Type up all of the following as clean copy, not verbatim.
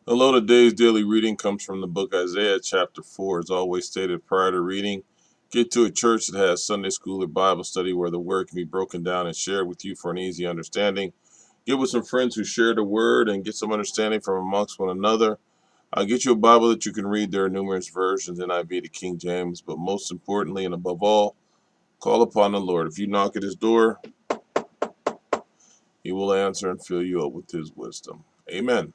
Hello, today's daily reading comes from the book Isaiah chapter 4. As always stated prior to reading, get to a church that has Sunday school or Bible study where the word can be broken down and shared with you for an easy understanding. Get with some friends who share the word and get some understanding from amongst one another. Get you a Bible that you can read. There are numerous versions, NIV to King James, but most importantly and above all, call upon the Lord. If you knock at his door, he will answer and fill you up with his wisdom. Amen.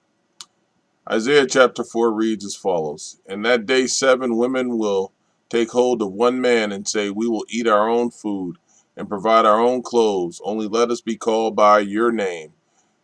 Isaiah chapter 4 reads as follows: In that day 7 women will take hold of one man and say, We will eat our own food and provide our own clothes. Only let us be called by your name.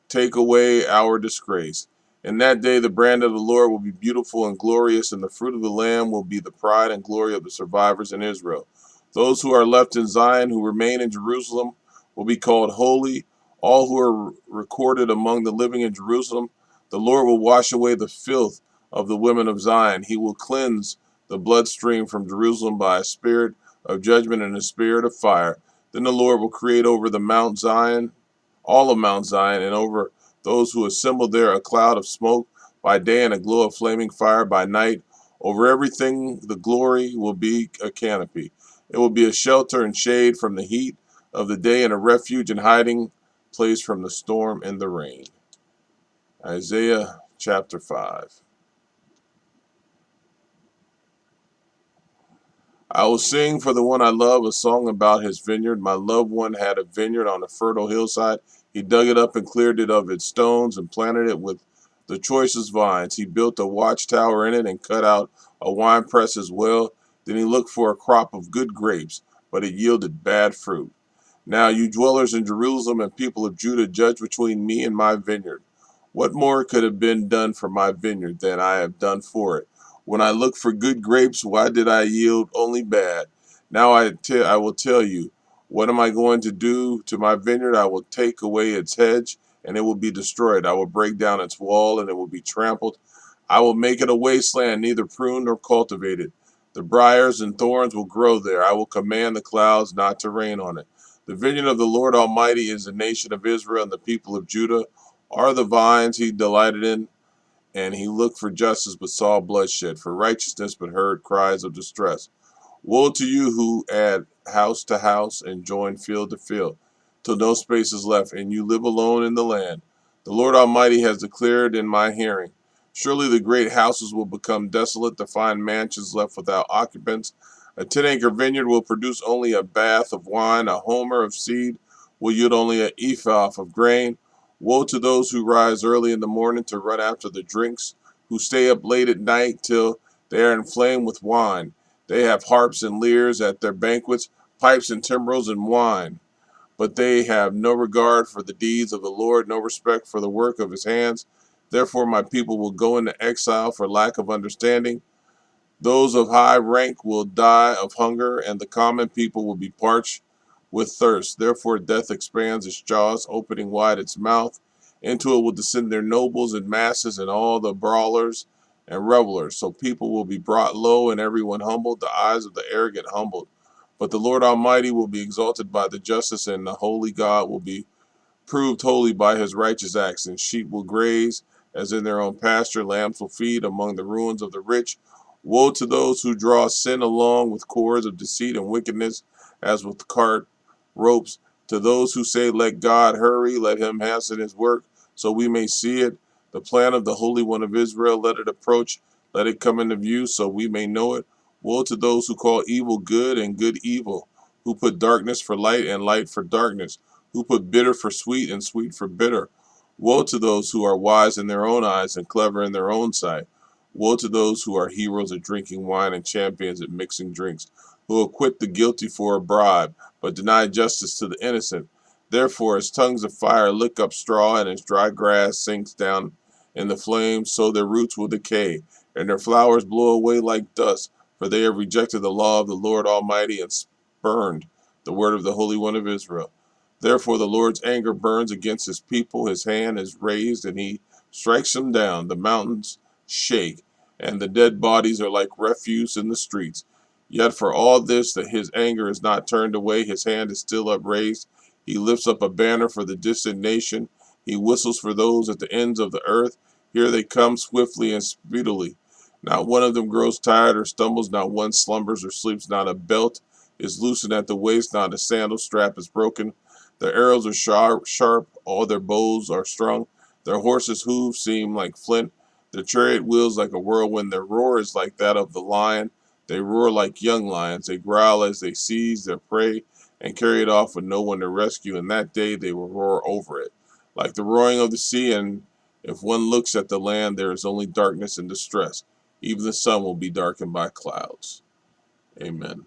Take away our disgrace. In that day the brand of the Lord will be beautiful and glorious, and the fruit of the Lamb will be the pride and glory of the survivors in Israel. Those who are left in Zion, who remain in Jerusalem, will be called holy. All who are recorded among the living in Jerusalem, the Lord will wash away the filth of the women of Zion. He will cleanse the bloodstream from Jerusalem by a spirit of judgment and a spirit of fire. Then the Lord will create over the Mount Zion, all of Mount Zion, and over those who assemble there a cloud of smoke by day and a glow of flaming fire by night. Over everything the glory will be a canopy. It will be a shelter and shade from the heat of the day and a refuge and hiding place from the storm and the rain. Isaiah chapter 5. I will sing for the one I love a song about his vineyard. My loved one had a vineyard on a fertile hillside. He dug it up and cleared it of its stones and planted it with the choicest vines. He built a watchtower in it and cut out a winepress as well. Then he looked for a crop of good grapes, but it yielded bad fruit. Now, you dwellers in Jerusalem and people of Judah, judge between me and my vineyard. What more could have been done for my vineyard than I have done for it? When I looked for good grapes, why did I yield only bad? Now I will tell you, what am I going to do to my vineyard? I will take away its hedge, and it will be destroyed. I will break down its wall, and it will be trampled. I will make it a wasteland, neither pruned nor cultivated. The briars and thorns will grow there. I will command the clouds not to rain on it. The vineyard of the Lord Almighty is the nation of Israel, and the people of Judah are the vines he delighted in. And he looked for justice but saw bloodshed, for righteousness but heard cries of distress. Woe to you who add house to house and join field to field, till no space is left, and you live alone in the land. The Lord Almighty has declared in my hearing, surely the great houses will become desolate, the fine mansions left without occupants. A 10-acre vineyard will produce only a bath of wine, a homer of seed will yield only an ephah of grain. Woe to those who rise early in the morning to run after the drinks, who stay up late at night till they are inflamed with wine. They have harps and lyres at their banquets, pipes and timbrels and wine. But they have no regard for the deeds of the Lord, no respect for the work of his hands. Therefore, my people will go into exile for lack of understanding. Those of high rank will die of hunger, and the common people will be parched with thirst. Therefore, death expands its jaws, opening wide its mouth. Into it will descend their nobles and masses, and all the brawlers and revelers. So people will be brought low, and everyone humbled, the eyes of the arrogant humbled. But the Lord Almighty will be exalted by the justice, and the holy God will be proved holy by his righteous acts. And sheep will graze as in their own pasture, lambs will feed among the ruins of the rich. Woe to those who draw sin along with cords of deceit and wickedness, as with cart ropes. To those who say, Let God hurry, let him hasten his work, so we may see it. The plan of the Holy One of Israel, let it approach, let it come into view, so we may know it. Woe to those who call evil good and good evil, who put darkness for light and light for darkness, who put bitter for sweet and sweet for bitter. Woe to those who are wise in their own eyes and clever in their own sight. Woe to those who are heroes at drinking wine and champions at mixing drinks, who acquit the guilty for a bribe, but deny justice to the innocent. Therefore, as tongues of fire lick up straw, and as dry grass sinks down in the flames, so their roots will decay, and their flowers blow away like dust, for they have rejected the law of the Lord Almighty and spurned the word of the Holy One of Israel. Therefore, the Lord's anger burns against his people. His hand is raised, and he strikes them down. The mountains shake, and the dead bodies are like refuse in the streets. Yet for all this, that his anger is not turned away, his hand is still upraised. He lifts up a banner for the distant nation. He whistles for those at the ends of the earth. Here they come swiftly and speedily. Not one of them grows tired or stumbles, not one slumbers or sleeps, not a belt is loosened at the waist, not a sandal strap is broken. Their arrows are sharp, all their bows are strung. Their horses' hooves seem like flint, their chariot wheels like a whirlwind. Their roar is like that of the lion. They roar like young lions. They growl as they seize their prey and carry it off with no one to rescue. And that day they will roar over it, like the roaring of the sea. And if one looks at the land, there is only darkness and distress. Even the sun will be darkened by clouds. Amen.